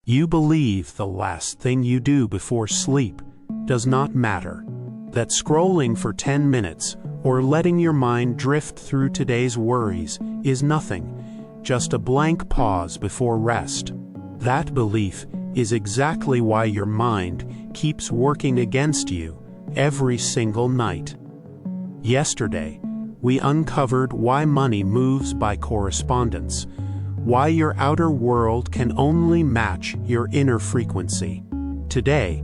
You believe the last thing you do before sleep does not matter, that scrolling for 10 minutes or letting your mind drift through today's worries is nothing, just a blank pause before rest. That belief is exactly why your mind keeps working against you every single night. Yesterday, we uncovered why money moves by correspondence, why your outer world can only match your inner frequency. Today,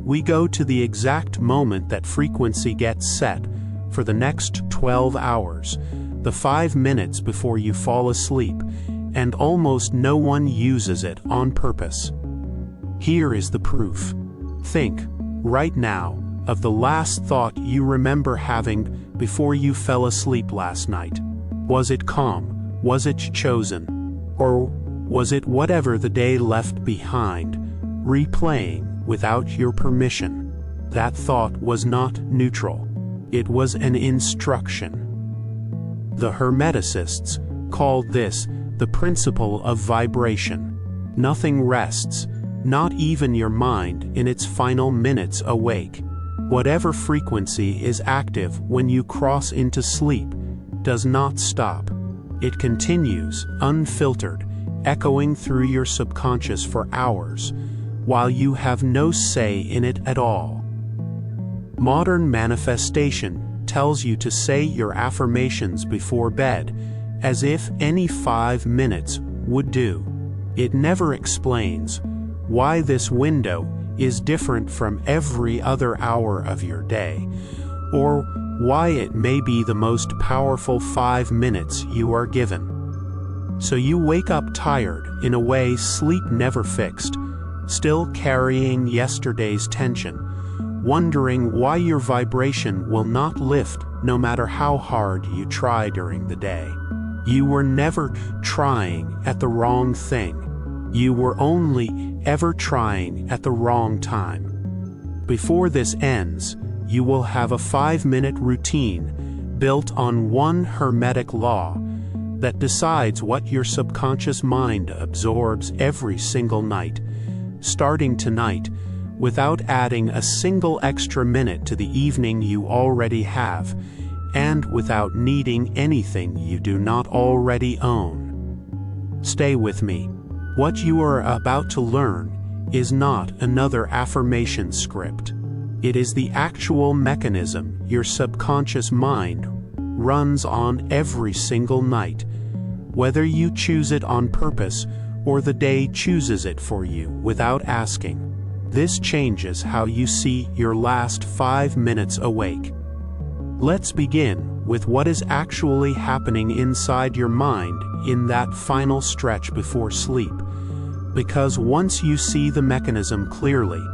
we go to the exact moment that frequency gets set for the next 12 hours, the 5 minutes before you fall asleep, and almost no one uses it on purpose. Here is the proof. Think, right now, of the last thought you remember having before you fell asleep last night. Was it calm? Was it chosen? Or was it whatever the day left behind, replaying without your permission? That thought was not neutral. It was an instruction. The Hermeticists called this the principle of vibration. Nothing rests, not even your mind in its final minutes awake. Whatever frequency is active when you cross into sleep does not stop. It continues, unfiltered, echoing through your subconscious for hours, while you have no say in it at all. Modern manifestation tells you to say your affirmations before bed, as if any 5 minutes would do. It never explains why this window is different from every other hour of your day, or why it may be the most powerful 5 minutes you are given. So you wake up tired in a way sleep never fixed, still carrying yesterday's tension, wondering why your vibration will not lift no matter how hard you try during the day. You were never trying at the wrong thing. You were only ever trying at the wrong time. Before this ends, you will have a 5-minute routine built on one Hermetic law that decides what your subconscious mind absorbs every single night, starting tonight, without adding a single extra minute to the evening you already have, and without needing anything you do not already own. Stay with me. What you are about to learn is not another affirmation script. It is the actual mechanism your subconscious mind runs on every single night, whether you choose it on purpose or the day chooses it for you without asking. This changes how you see your last 5 minutes awake. Let's begin with what is actually happening inside your mind in that final stretch before sleep, because once you see the mechanism clearly,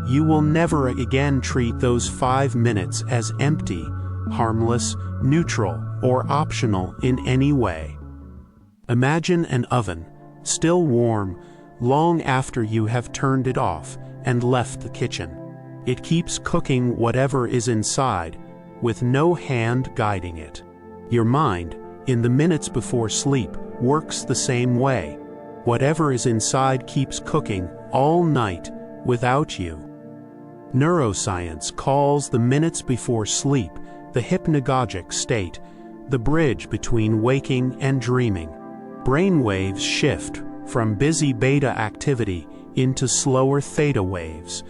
you will never again treat those 5 minutes as empty, harmless, neutral, or optional in any way. Imagine an oven, still warm, long after you have turned it off and left the kitchen. It keeps cooking whatever is inside, with no hand guiding it. Your mind, in the minutes before sleep, works the same way. Whatever is inside keeps cooking all night without you. Neuroscience calls the minutes before sleep the hypnagogic state, the bridge between waking and dreaming. Brain waves shift from busy beta activity into slower theta waves,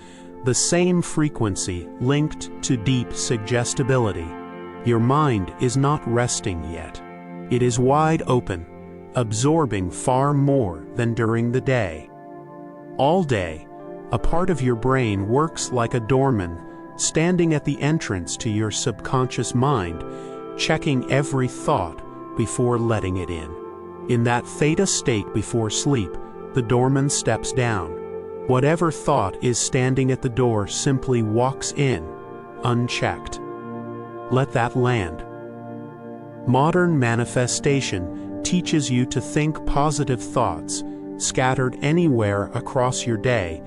the same frequency linked to deep suggestibility. Your mind is not resting yet. It is wide open, absorbing far more than during the day. All day, a part of your brain works like a doorman, standing at the entrance to your subconscious mind, checking every thought before letting it in. In that theta state before sleep, the doorman steps down. Whatever thought is standing at the door simply walks in, unchecked. Let that land. Modern manifestation teaches you to think positive thoughts, scattered anywhere across your day,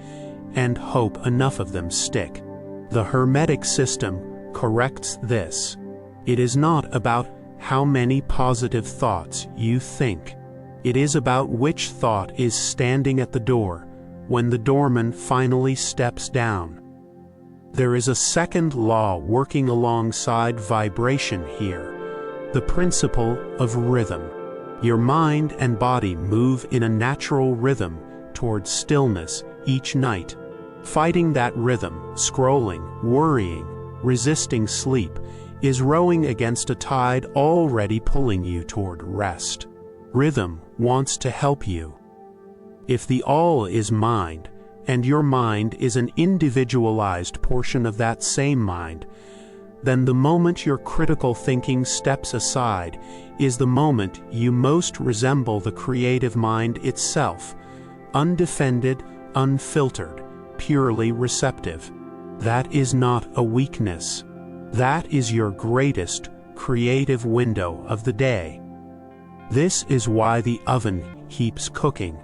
and hope enough of them stick. The Hermetic system corrects this. It is not about how many positive thoughts you think. It is about which thought is standing at the door, when the doorman finally steps down. There is a second law working alongside vibration here, the principle of rhythm. Your mind and body move in a natural rhythm towards stillness each night. Fighting that rhythm, scrolling, worrying, resisting sleep, is rowing against a tide already pulling you toward rest. Rhythm wants to help you. If the all is mind, and your mind is an individualized portion of that same mind, then the moment your critical thinking steps aside is the moment you most resemble the creative mind itself, undefended, unfiltered, purely receptive. That is not a weakness. That is your greatest creative window of the day. This is why the oven keeps cooking.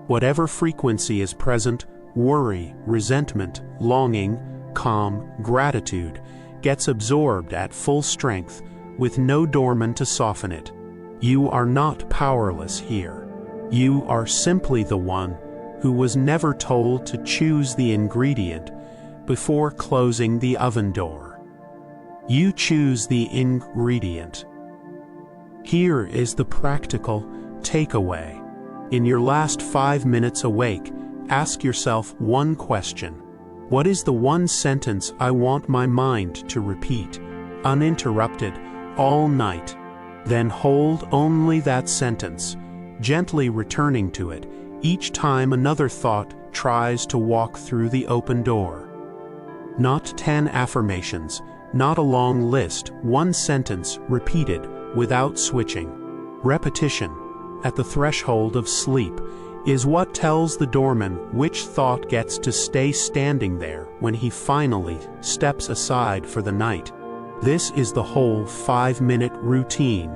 Whatever frequency is present, worry, resentment, longing, calm, gratitude, gets absorbed at full strength with no doorman to soften it. You are not powerless here. You are simply the one who was never told to choose the ingredient before closing the oven door. You choose the ingredient. Here is the practical takeaway. In your last 5 minutes awake, ask yourself one question. What is the one sentence I want my mind to repeat, uninterrupted, all night? Then hold only that sentence, gently returning to it each time another thought tries to walk through the open door. Not 10 affirmations, not a long list, one sentence repeated without switching. Repetition, at the threshold of sleep, is what tells the doorman which thought gets to stay standing there when he finally steps aside for the night. This is the whole 5-minute routine.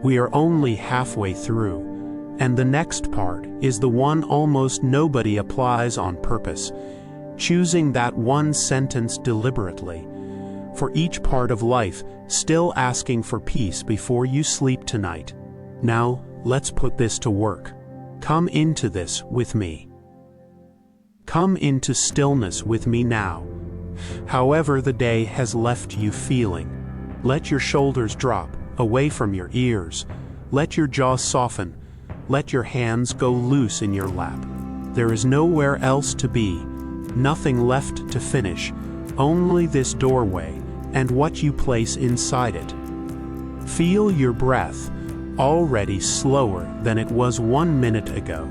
We are only halfway through, and the next part is the one almost nobody applies on purpose, choosing that one sentence deliberately. For each part of life, still asking for peace before you sleep tonight. Now, let's put this to work. Come into this with me. Come into stillness with me now. However the day has left you feeling. Let your shoulders drop away from your ears. Let your jaw soften. Let your hands go loose in your lap. There is nowhere else to be, nothing left to finish, only this doorway and what you place inside it. Feel your breath, already slower than it was 1 minute ago,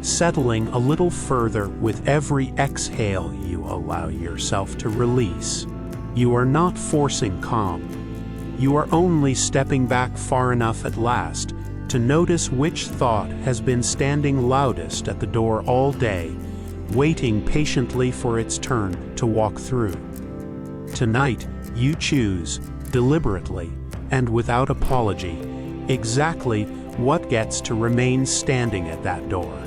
settling a little further with every exhale you allow yourself to release. You are not forcing calm. You are only stepping back far enough at last to notice which thought has been standing loudest at the door all day, waiting patiently for its turn to walk through. Tonight, you choose, deliberately and without apology, exactly what gets to remain standing at that door.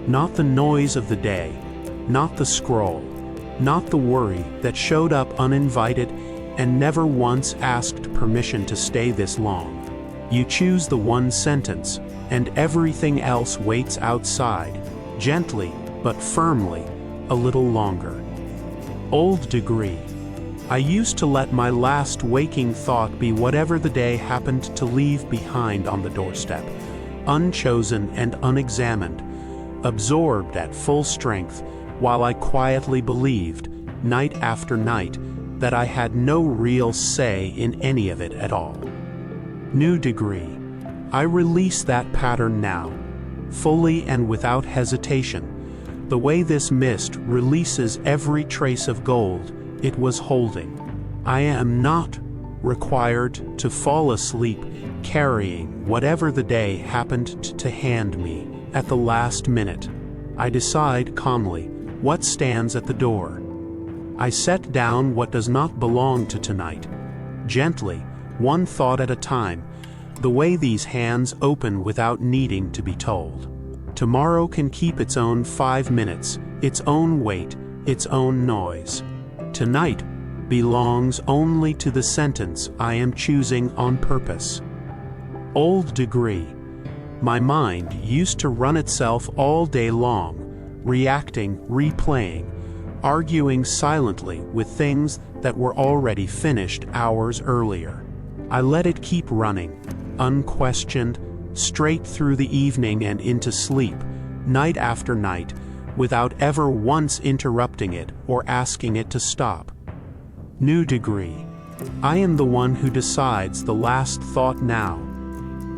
Not the noise of the day, not the scroll, not the worry that showed up uninvited and never once asked permission to stay this long. You choose the one sentence, and everything else waits outside, gently but firmly, a little longer. Old degree. I used to let my last waking thought be whatever the day happened to leave behind on the doorstep, unchosen and unexamined, absorbed at full strength, while I quietly believed, night after night, that I had no real say in any of it at all. New degree. I release that pattern now, fully and without hesitation, the way this mist releases every trace of gold it was holding. I am not required to fall asleep carrying whatever the day happened to hand me at the last minute. I decide calmly what stands at the door. I set down what does not belong to tonight, gently, one thought at a time, the way these hands open without needing to be told. Tomorrow can keep its own 5 minutes, its own weight, its own noise. Tonight belongs only to the sentence I am choosing on purpose. Old degree. My mind used to run itself all day long, reacting, replaying, arguing silently with things that were already finished hours earlier. I let it keep running, unquestioned, straight through the evening and into sleep, night after night, without ever once interrupting it or asking it to stop. New degree. I am the one who decides the last thought now.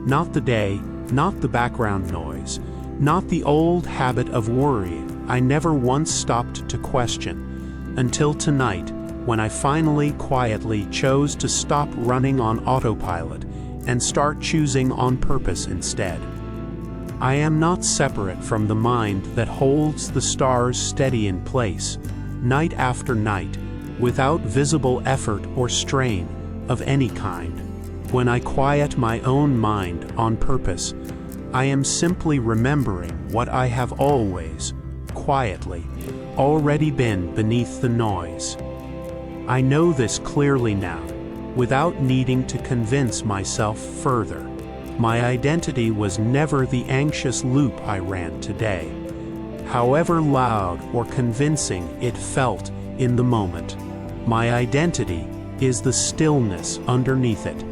Not the day, not the background noise, not the old habit of worry I never once stopped to question, until tonight, when I finally quietly chose to stop running on autopilot and start choosing on purpose instead. I am not separate from the mind that holds the stars steady in place, night after night, without visible effort or strain of any kind. When I quiet my own mind on purpose, I am simply remembering what I have always, quietly, already been beneath the noise. I know this clearly now, without needing to convince myself further. My identity was never the anxious loop I ran today, however loud or convincing it felt in the moment. My identity is the stillness underneath it,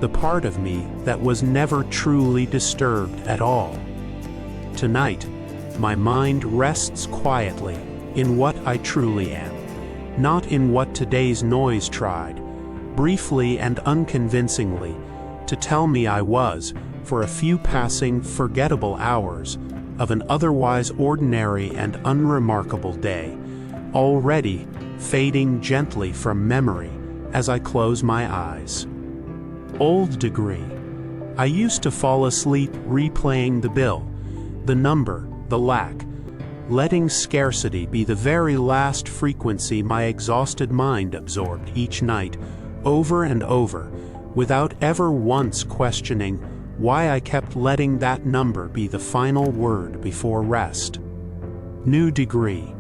the part of me that was never truly disturbed at all. Tonight, my mind rests quietly in what I truly am, not in what today's noise tried, briefly and unconvincingly, to tell me I was, for a few passing, forgettable hours of an otherwise ordinary and unremarkable day, already fading gently from memory as I close my eyes. Old degree. I used to fall asleep replaying the bill, the number, the lack, letting scarcity be the very last frequency my exhausted mind absorbed each night, over and over, without ever once questioning why I kept letting that number be the final word before rest. New degree.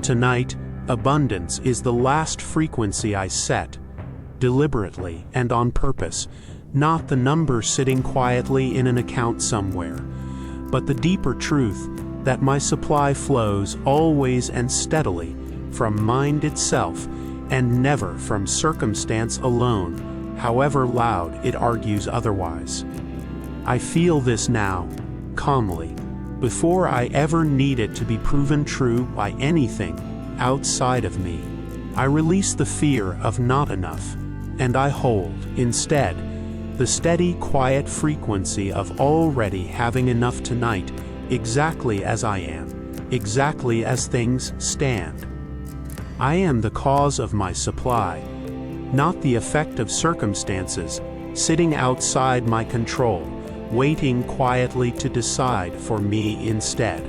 Tonight, abundance is the last frequency I set, deliberately and on purpose, not the number sitting quietly in an account somewhere, but the deeper truth that my supply flows always and steadily from mind itself and never from circumstance alone, however loud it argues otherwise. I feel this now, calmly, before I ever need it to be proven true by anything outside of me. I release the fear of not enough, and I hold, instead, the steady, quiet frequency of already having enough tonight, exactly as I am, exactly as things stand. I am the cause of my supply, not the effect of circumstances, sitting outside my control, waiting quietly to decide for me instead.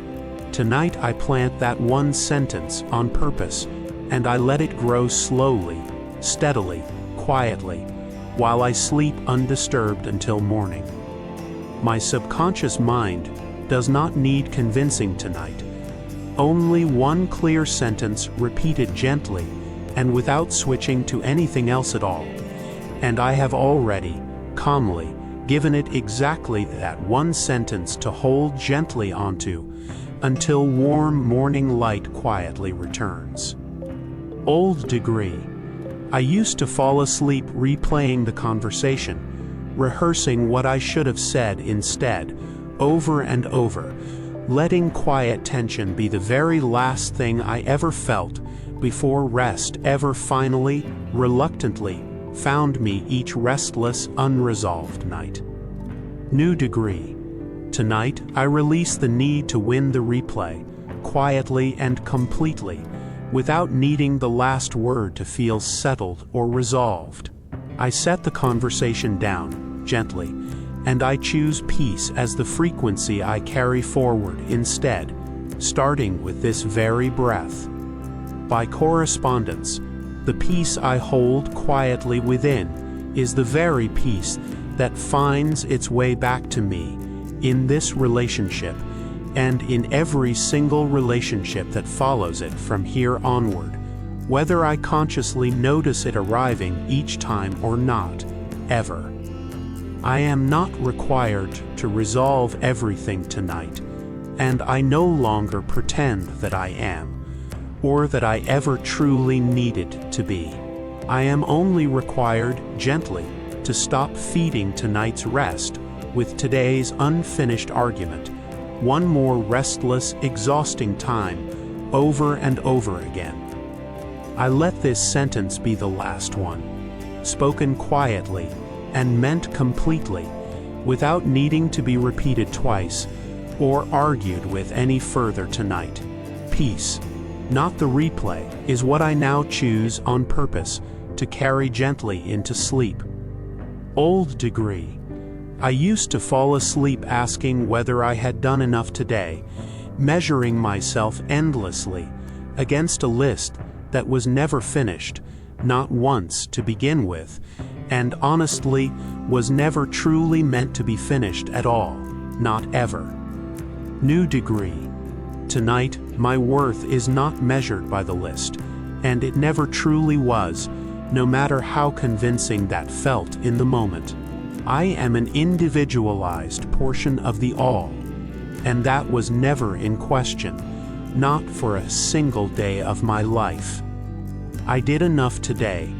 Tonight I plant that one sentence on purpose, and I let it grow slowly, steadily, quietly, while I sleep undisturbed until morning. My subconscious mind does not need convincing tonight. Only one clear sentence repeated gently and without switching to anything else at all. And I have already, calmly, given it exactly that one sentence to hold gently onto until warm morning light quietly returns. Old degree. I used to fall asleep replaying the conversation, rehearsing what I should have said instead, over and over, letting quiet tension be the very last thing I ever felt before rest ever finally, reluctantly, found me each restless, unresolved night. New degree. Tonight, I release the need to win the replay, quietly and completely, without needing the last word to feel settled or resolved. I set the conversation down, gently, and I choose peace as the frequency I carry forward instead, starting with this very breath. By correspondence, the peace I hold quietly within is the very peace that finds its way back to me in this relationship and in every single relationship that follows it from here onward, whether I consciously notice it arriving each time or not, ever. I am not required to resolve everything tonight, and I no longer pretend that I am, or that I ever truly needed to be. I am only required gently to stop feeding tonight's rest with today's unfinished argument, one more restless, exhausting time, over and over again. I let this sentence be the last one, spoken quietly and meant completely, without needing to be repeated twice or argued with any further tonight. Peace, not the replay, is what I now choose on purpose to carry gently into sleep. Old degree. I used to fall asleep asking whether I had done enough today, measuring myself endlessly against a list that was never finished, not once to begin with, and honestly was never truly meant to be finished at all, not ever. New degree. Tonight, my worth is not measured by the list, and it never truly was, no matter how convincing that felt in the moment. I am an individualized portion of the all, and that was never in question, not for a single day of my life. I did enough today,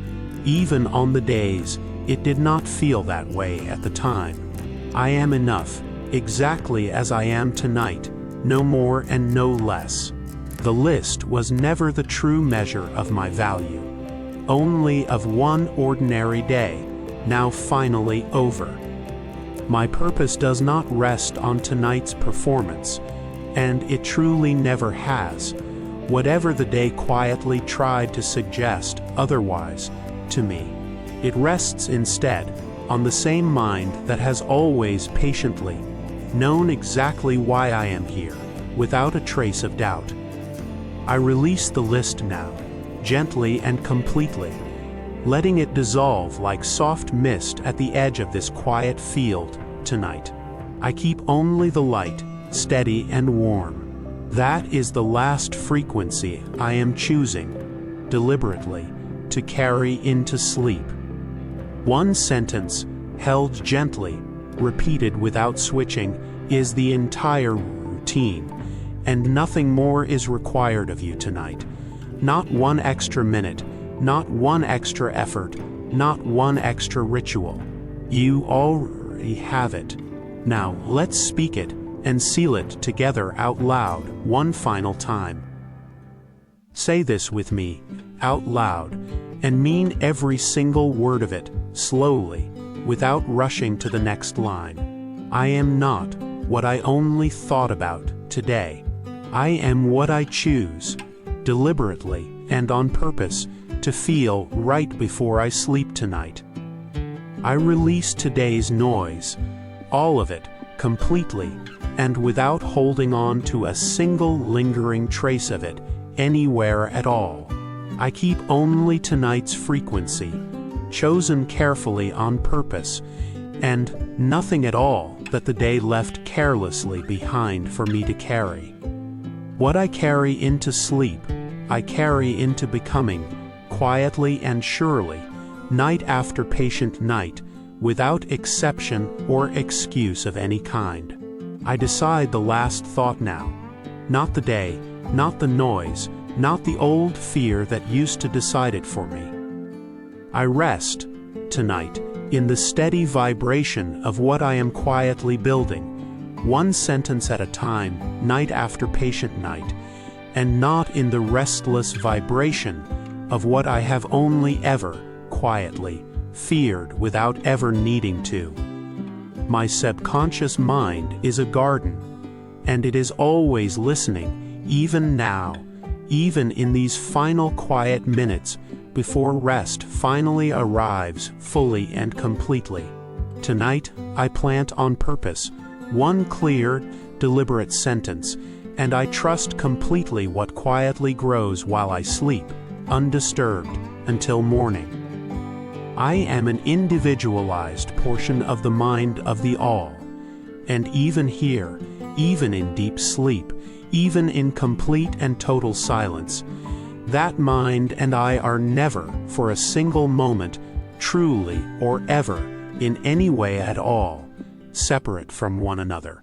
even on the days it did not feel that way at the time. I am enough, exactly as I am tonight, no more and no less. The list was never the true measure of my value, only of one ordinary day, now finally over. My purpose does not rest on tonight's performance, and it truly never has, whatever the day quietly tried to suggest otherwise to me. It rests instead on the same mind that has always patiently known exactly why I am here, without a trace of doubt. I release the list now, gently and completely, letting it dissolve like soft mist at the edge of this quiet field tonight. I keep only the light, steady and warm. That is the last frequency I am choosing, deliberately, to carry into sleep. One sentence, held gently, repeated without switching, is the entire routine, and nothing more is required of you tonight. Not one extra minute, not one extra effort, not one extra ritual. You already have it. Now let's speak it and seal it together out loud one final time. Say this with me, out loud, and mean every single word of it, slowly, without rushing to the next line. I am not what I only thought about today. I am what I choose, deliberately and on purpose, to feel right before I sleep tonight. I release today's noise, all of it, completely, and without holding on to a single lingering trace of it anywhere at all. I keep only tonight's frequency, chosen carefully on purpose, and nothing at all that the day left carelessly behind for me to carry. What I carry into sleep, I carry into becoming, quietly and surely, night after patient night, without exception or excuse of any kind. I decide the last thought now, not the day, not the noise, not the old fear that used to decide it for me. I rest, tonight, in the steady vibration of what I am quietly building, one sentence at a time, night after patient night, and not in the restless vibration of what I have only ever, quietly, feared without ever needing to. My subconscious mind is a garden, and it is always listening, even now, even in these final quiet minutes before rest finally arrives fully and completely. Tonight, I plant on purpose one clear, deliberate sentence, and I trust completely what quietly grows while I sleep, undisturbed, until morning. I am an individualized portion of the mind of the all, and even here, even in deep sleep, even in complete and total silence, that mind and I are never, for a single moment, truly or ever, in any way at all, separate from one another.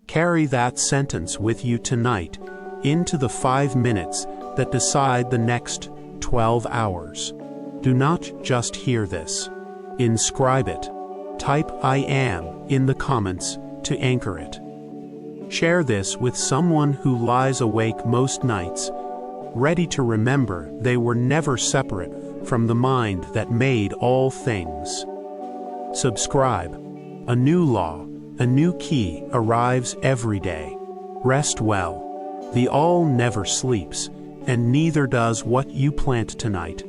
Carry that sentence with you tonight into the 5 minutes that decide the next 12 hours. Do not just hear this. Inscribe it. Type "I am" in the comments to anchor it. Share this with someone who lies awake most nights, ready to remember they were never separate from the mind that made all things. Subscribe. A new law, a new key arrives every day. Rest well. The all never sleeps, and neither does what you plant tonight.